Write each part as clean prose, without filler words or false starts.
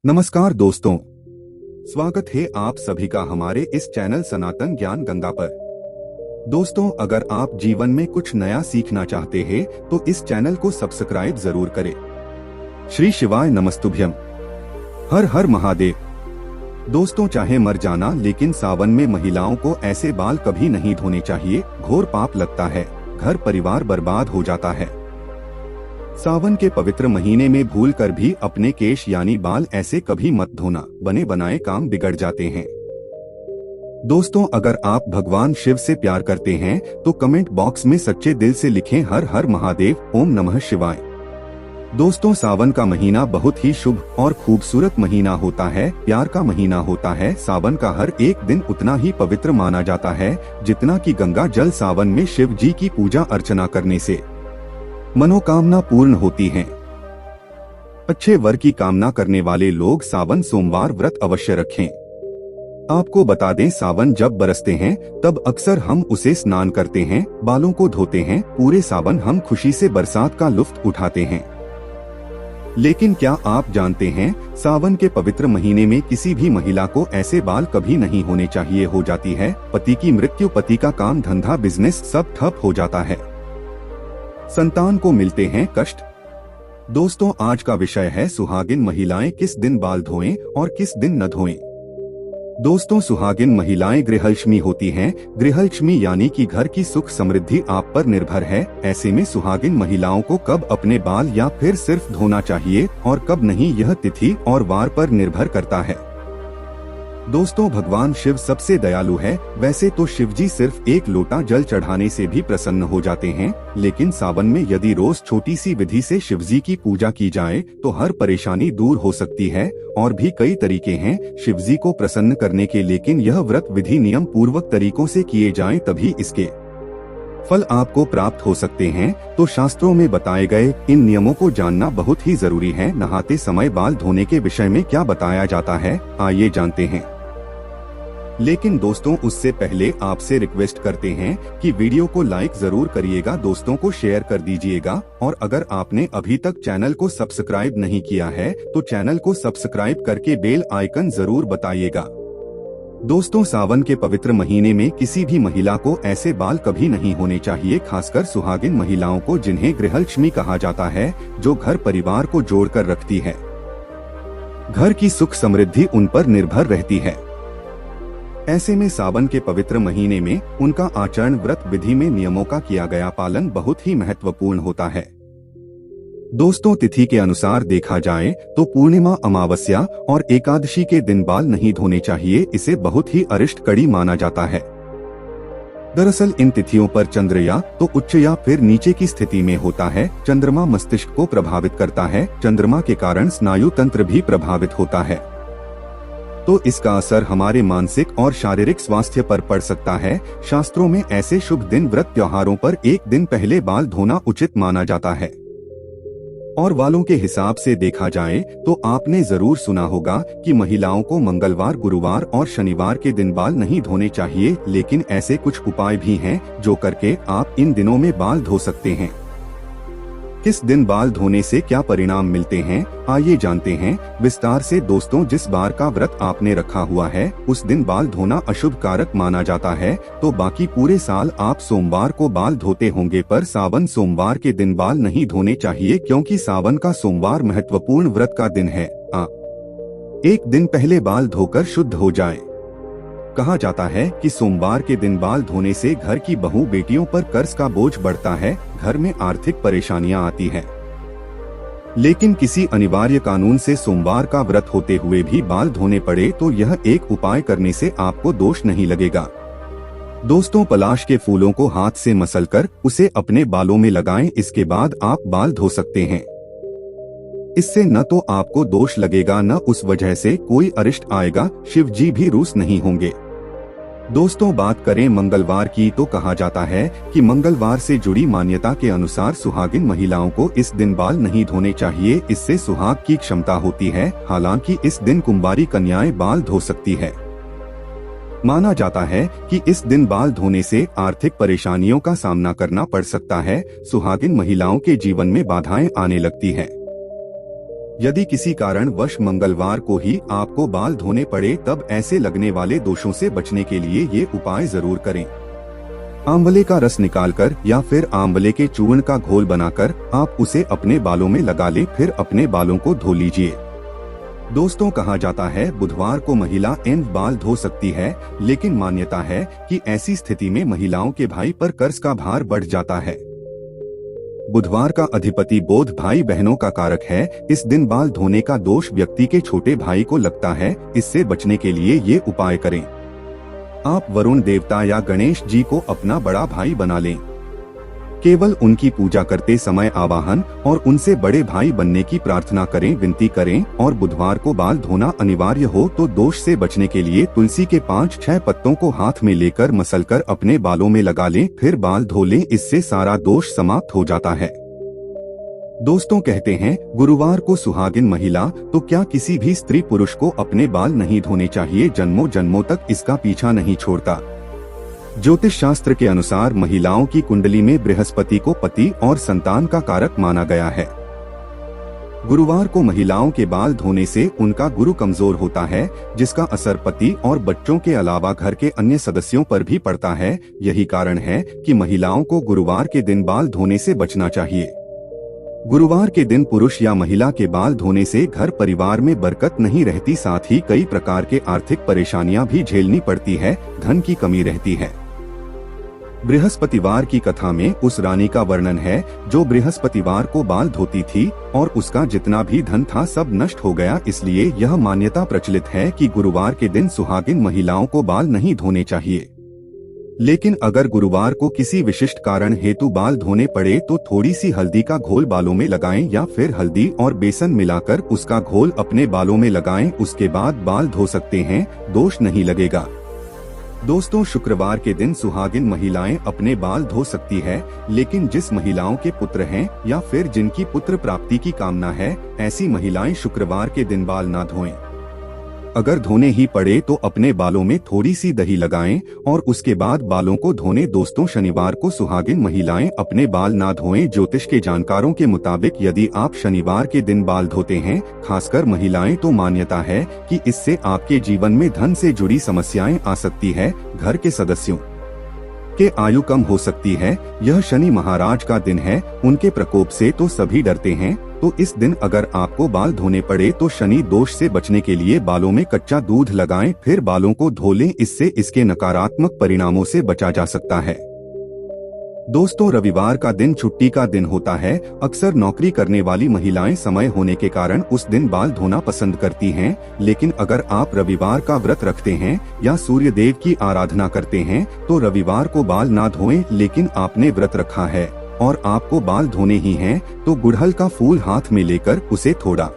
नमस्कार दोस्तों, स्वागत है आप सभी का हमारे इस चैनल सनातन ज्ञान गंगा पर। दोस्तों, अगर आप जीवन में कुछ नया सीखना चाहते हैं तो इस चैनल को सब्सक्राइब जरूर करें। श्री शिवाय नमस्तुभ्यम। हर हर महादेव। दोस्तों, चाहे मर जाना, लेकिन सावन में महिलाओं को ऐसे बाल कभी नहीं धोने चाहिए। घोर पाप लगता है, घर परिवार बर्बाद हो जाता है। सावन के पवित्र महीने में भूल कर भी अपने केश यानी बाल ऐसे कभी मत धोना, बने बनाए काम बिगड़ जाते हैं। दोस्तों, अगर आप भगवान शिव से प्यार करते हैं तो कमेंट बॉक्स में सच्चे दिल से लिखें हर हर महादेव, ओम नमः शिवाय। दोस्तों, सावन का महीना बहुत ही शुभ और खूबसूरत महीना होता है, प्यार का महीना होता है। सावन का हर एक दिन उतना ही पवित्र माना जाता है जितना कि गंगा जल। सावन में शिव जी की पूजा अर्चना करने से मनोकामना पूर्ण होती हैं। अच्छे वर की कामना करने वाले लोग सावन सोमवार व्रत अवश्य रखें। आपको बता दें, सावन जब बरसते हैं तब अक्सर हम उसे स्नान करते हैं, बालों को धोते हैं। पूरे सावन हम खुशी से बरसात का लुत्फ उठाते हैं। लेकिन क्या आप जानते हैं, सावन के पवित्र महीने में किसी भी महिला को ऐसे बाल कभी नहीं होने चाहिए। हो जाती है पति की मृत्यु, पति का काम धंधा बिजनेस सब ठप हो जाता है, संतान को मिलते हैं कष्ट। दोस्तों, आज का विषय है सुहागिन महिलाएं किस दिन बाल धोएं और किस दिन न धोएं। दोस्तों, सुहागिन महिलाएं गृहलक्ष्मी होती हैं। गृहलक्ष्मी यानी कि घर की सुख समृद्धि आप पर निर्भर है। ऐसे में सुहागिन महिलाओं को कब अपने बाल या फिर सिर्फ धोना चाहिए और कब नहीं, यह तिथि और वार पर निर्भर करता है। दोस्तों, भगवान शिव सबसे दयालु है। वैसे तो शिव जी सिर्फ एक लोटा जल चढ़ाने से भी प्रसन्न हो जाते हैं, लेकिन सावन में यदि रोज छोटी सी विधि से शिव जी की पूजा की जाए तो हर परेशानी दूर हो सकती है। और भी कई तरीके हैं शिव जी को प्रसन्न करने के, लेकिन यह व्रत विधि नियम पूर्वक तरीकों से किए जाएं तभी इसके फल आपको प्राप्त हो सकते हैं। तो शास्त्रों में बताए गए इन नियमों को जानना बहुत ही जरूरी है। नहाते समय बाल धोने के विषय में क्या बताया जाता है, आइए जानते हैं। लेकिन दोस्तों, उससे पहले आपसे रिक्वेस्ट करते हैं कि वीडियो को लाइक जरूर करिएगा, दोस्तों को शेयर कर दीजिएगा। और अगर आपने अभी तक चैनल को सब्सक्राइब नहीं किया है तो चैनल को सब्सक्राइब करके बेल आइकन जरूर बताइएगा। दोस्तों, सावन के पवित्र महीने में किसी भी महिला को ऐसे बाल कभी नहीं होने चाहिए, खासकर सुहागिन महिलाओं को, जिन्हें गृहलक्ष्मी कहा जाता है, जो घर परिवार को जोड़कर रखती है। घर की सुख समृद्धि उन पर निर्भर रहती है। ऐसे में सावन के पवित्र महीने में उनका आचरण, व्रत विधि में नियमों का किया गया पालन बहुत ही महत्वपूर्ण होता है। दोस्तों, तिथि के अनुसार देखा जाए तो पूर्णिमा, अमावस्या और एकादशी के दिन बाल नहीं धोने चाहिए। इसे बहुत ही अरिष्ट कड़ी माना जाता है। दरअसल इन तिथियों पर चंद्र या तो उच्च या फिर नीचे की स्थिति में होता है। चंद्रमा मस्तिष्क को प्रभावित करता है। चंद्रमा के कारण स्नायु तंत्र भी प्रभावित होता है, तो इसका असर हमारे मानसिक और शारीरिक स्वास्थ्य पर पड़ सकता है। शास्त्रों में ऐसे शुभ दिन, व्रत, त्योहारों पर एक दिन पहले बाल धोना उचित माना जाता है। और वालों के हिसाब से देखा जाए तो आपने जरूर सुना होगा कि महिलाओं को मंगलवार, गुरुवार और शनिवार के दिन बाल नहीं धोने चाहिए। लेकिन ऐसे कुछ उपाय भी हैं जो करके आप इन दिनों में बाल धो सकते हैं। किस दिन बाल धोने से क्या परिणाम मिलते हैं, आइए जानते हैं विस्तार से। दोस्तों, जिस बार का व्रत आपने रखा हुआ है उस दिन बाल धोना अशुभ कारक माना जाता है, तो बाकी पूरे साल आप सोमवार को बाल धोते होंगे, पर सावन सोमवार के दिन बाल नहीं धोने चाहिए, क्योंकि सावन का सोमवार महत्वपूर्ण व्रत का दिन है। एक दिन पहले बाल धोकर शुद्ध हो जाए। कहा जाता है कि सोमवार के दिन बाल धोने से घर की बहू बेटियों पर कर्ज का बोझ बढ़ता है, घर में आर्थिक परेशानियां आती हैं। लेकिन किसी अनिवार्य कानून से सोमवार का व्रत होते हुए भी बाल धोने पड़े तो यह एक उपाय करने से आपको दोष नहीं लगेगा। दोस्तों, पलाश के फूलों को हाथ से मसलकर उसे अपने बालों में लगाएं, इसके बाद आप बाल धो सकते हैं। इससे न तो आपको दोष लगेगा, न उस वजह से कोई अरिष्ट आएगा। शिव जी भी रूठ नहीं होंगे। दोस्तों, बात करें मंगलवार की तो कहा जाता है कि मंगलवार से जुड़ी मान्यता के अनुसार सुहागिन महिलाओं को इस दिन बाल नहीं धोने चाहिए। इससे सुहाग की क्षमता होती है। हालांकि इस दिन कुंवारी कन्याएं बाल धो सकती है। माना जाता है कि इस दिन बाल धोने से आर्थिक परेशानियों का सामना करना पड़ सकता है। सुहागिन महिलाओं के जीवन में बाधाएं आने लगती है। यदि किसी कारणवश मंगलवार को ही आपको बाल धोने पड़े तब ऐसे लगने वाले दोषों से बचने के लिए ये उपाय जरूर करें। आंवले का रस निकालकर या फिर आंवले के चूर्ण का घोल बनाकर आप उसे अपने बालों में लगा लें, फिर अपने बालों को धो लीजिए। दोस्तों, कहा जाता है बुधवार को महिला बाल धो सकती है, लेकिन मान्यता है कि ऐसी स्थिति में महिलाओं के भाई पर कर्ज का भार बढ़ जाता है। बुधवार का अधिपति बुध भाई बहनों का कारक है। इस दिन बाल धोने का दोष व्यक्ति के छोटे भाई को लगता है। इससे बचने के लिए ये उपाय करें। आप वरुण देवता या गणेश जी को अपना बड़ा भाई बना लें। केवल उनकी पूजा करते समय आवाहन और उनसे बड़े भाई बनने की प्रार्थना करें, विनती करें। और बुधवार को बाल धोना अनिवार्य हो तो दोष से बचने के लिए तुलसी के 5-6 पत्तों को हाथ में लेकर मसलकर अपने बालों में लगा लें, फिर बाल धो लें। इससे सारा दोष समाप्त हो जाता है। दोस्तों, कहते हैं गुरुवार को सुहागिन महिला, तो क्या किसी भी स्त्री पुरुष को अपने बाल नहीं धोने चाहिए? जन्मों जन्मों तक इसका पीछा नहीं छोड़ता। ज्योतिष शास्त्र के अनुसार महिलाओं की कुंडली में बृहस्पति को पति और संतान का कारक माना गया है। गुरुवार को महिलाओं के बाल धोने से उनका गुरु कमजोर होता है, जिसका असर पति और बच्चों के अलावा घर के अन्य सदस्यों पर भी पड़ता है। यही कारण है कि महिलाओं को गुरुवार के दिन बाल धोने से बचना चाहिए। गुरुवार के दिन पुरुष या महिला के बाल धोने से घर परिवार में बरकत नहीं रहती, साथ ही कई प्रकार के आर्थिक परेशानियां भी झेलनी पड़ती है, धन की कमी रहती है। बृहस्पतिवार की कथा में उस रानी का वर्णन है जो बृहस्पतिवार को बाल धोती थी और उसका जितना भी धन था सब नष्ट हो गया। इसलिए यह मान्यता प्रचलित है कि गुरुवार के दिन सुहागिन महिलाओं को बाल नहीं धोने चाहिए। लेकिन अगर गुरुवार को किसी विशिष्ट कारण हेतु बाल धोने पड़े तो थोड़ी सी हल्दी का घोल बालों में लगाएं या फिर हल्दी और बेसन मिलाकर उसका घोल अपने बालों में लगाएं। उसके बाद बाल धो सकते हैं, दोष नहीं लगेगा। दोस्तों, शुक्रवार के दिन सुहागिन महिलाएं अपने बाल धो सकती है, लेकिन जिस महिलाओं के पुत्र हैं या फिर जिनकी पुत्र प्राप्ति की कामना है, ऐसी महिलाएं शुक्रवार के दिन बाल ना धोएं। अगर धोने ही पड़े तो अपने बालों में थोड़ी सी दही लगाएं और उसके बाद बालों को धोने। दोस्तों, शनिवार को सुहागिन महिलाएं अपने बाल ना धोएं। ज्योतिष के जानकारों के मुताबिक यदि आप शनिवार के दिन बाल धोते हैं, खासकर महिलाएं, तो मान्यता है कि इससे आपके जीवन में धन से जुड़ी समस्याएं आ सकती है, घर के सदस्यों के आयु कम हो सकती है। यह शनि महाराज का दिन है, उनके प्रकोप से तो सभी डरते हैं। तो इस दिन अगर आपको बाल धोने पड़े तो शनि दोष से बचने के लिए बालों में कच्चा दूध लगाएं, फिर बालों को धो लें। इससे इसके नकारात्मक परिणामों से बचा जा सकता है। दोस्तों, रविवार का दिन छुट्टी का दिन होता है। अक्सर नौकरी करने वाली महिलाएं समय होने के कारण उस दिन बाल धोना पसंद करती हैं। लेकिन अगर आप रविवार का व्रत रखते हैं या सूर्य देव की आराधना करते हैं तो रविवार को बाल ना धोएं। लेकिन आपने व्रत रखा है और आपको बाल धोने ही हैं, तो गुड़हल का फूल हाथ में लेकर उसे थोड़ा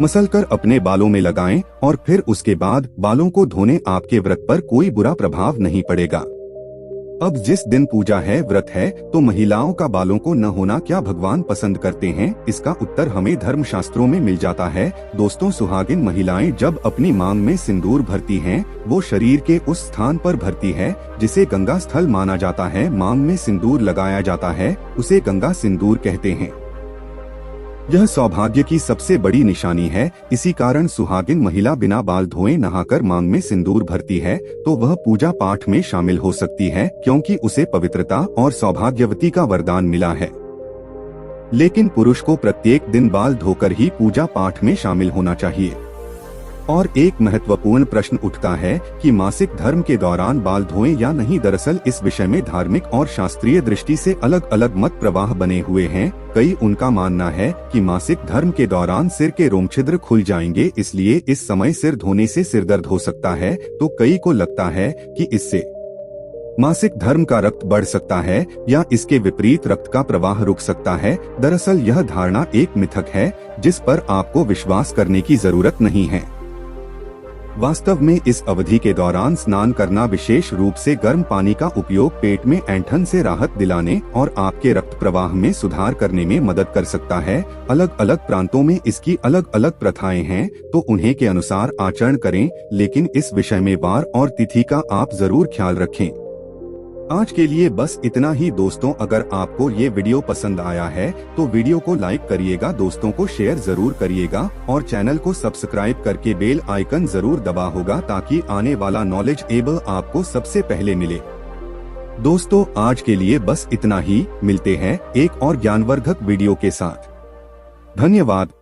मसलकर अपने बालों में लगाएं और फिर उसके बाद बालों को धोने। आपके व्रत पर कोई बुरा प्रभाव नहीं पड़ेगा। अब जिस दिन पूजा है, व्रत है, तो महिलाओं का बालों को न होना क्या भगवान पसंद करते हैं? इसका उत्तर हमें धर्मशास्त्रों में मिल जाता है। दोस्तों, सुहागिन महिलाएं जब अपनी मांग में सिंदूर भरती हैं, वो शरीर के उस स्थान पर भरती है जिसे गंगा स्थल माना जाता है। मांग में सिंदूर लगाया जाता है, उसे गंगा सिंदूर कहते हैं। यह सौभाग्य की सबसे बड़ी निशानी है। इसी कारण सुहागिन महिला बिना बाल धोए नहाकर मांग में सिंदूर भरती है तो वह पूजा पाठ में शामिल हो सकती है, क्योंकि उसे पवित्रता और सौभाग्यवती का वरदान मिला है। लेकिन पुरुष को प्रत्येक दिन बाल धोकर ही पूजा पाठ में शामिल होना चाहिए। और एक महत्वपूर्ण प्रश्न उठता है कि मासिक धर्म के दौरान बाल धोएं या नहीं। दरअसल इस विषय में धार्मिक और शास्त्रीय दृष्टि से अलग अलग मत प्रवाह बने हुए हैं। कई उनका मानना है कि मासिक धर्म के दौरान सिर के रोमछिद्र खुल जाएंगे, इसलिए इस समय सिर धोने से सिरदर्द हो सकता है। तो कई को लगता है कि इससे मासिक धर्म का रक्त बढ़ सकता है या इसके विपरीत रक्त का प्रवाह रुक सकता है। दरअसल यह धारणा एक मिथक है जिस पर आपको विश्वास करने की जरूरत नहीं है। वास्तव में इस अवधि के दौरान स्नान करना, विशेष रूप से गर्म पानी का उपयोग, पेट में ऐंठन से राहत दिलाने और आपके रक्त प्रवाह में सुधार करने में मदद कर सकता है। अलग अलग प्रांतों में इसकी अलग अलग प्रथाएं हैं, तो उन्हें के अनुसार आचरण करें, लेकिन इस विषय में वार और तिथि का आप जरूर ख्याल रखें। आज के लिए बस इतना ही दोस्तों। अगर आपको ये वीडियो पसंद आया है तो वीडियो को लाइक करिएगा, दोस्तों को शेयर जरूर करिएगा और चैनल को सब्सक्राइब करके बेल आइकन जरूर दबा होगा ताकि आने वाला नॉलेज एबल आपको सबसे पहले मिले। दोस्तों आज के लिए बस इतना ही, मिलते हैं एक और ज्ञानवर्धक वीडियो के साथ। धन्यवाद।